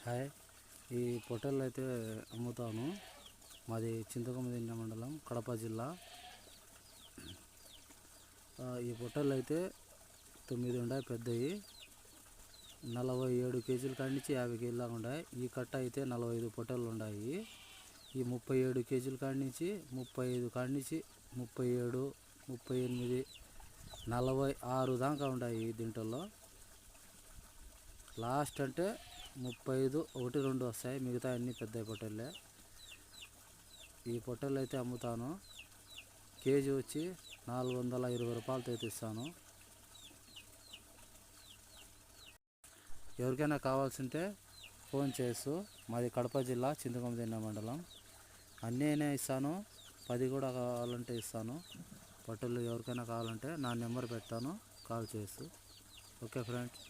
Hi, ఈ పొట్టేళ్ళు అయితే అమ్ముతాను. మాది చింతకొండ మండలం, కడప జిల్లా. ఈ పొట్టేళ్ళు అయితే 9 ఉన్నాయి పెద్దవి. 47 కేజీల కాడి నుంచి 50 కేజీల దాకా ఉన్నాయి. ఈ కట్ట అయితే 45 పొట్టేళ్ళు ఉన్నాయి. ఈ 37 కేజీల కాడి నుంచి 35 కాడి నుంచి 37, 38, 46 దాకా ఉన్నాయి దీంట్లో. లాస్ట్ అంటే 35, 1, 2 వస్తాయి. మిగతా అన్నీ పెద్ద పొట్టేళ్ళే. ఈ పొట్టేళ్ళు అయితే అమ్ముతాను. కేజీ వచ్చి 420 రూపాయలతో అయితే ఇస్తాను. ఎవరికైనా కావాల్సింటే ఫోన్ చేస్తూ. మాది కడప జిల్లా, చింతకొండ మండలం. అన్నీ ఇస్తాను, 10 కూడా కావాలంటే ఇస్తాను. పొట్టేళ్ళు ఎవరికైనా కావాలంటే నా నెంబర్ పెడతాను, కాల్ చేస్తూ. Okay friends.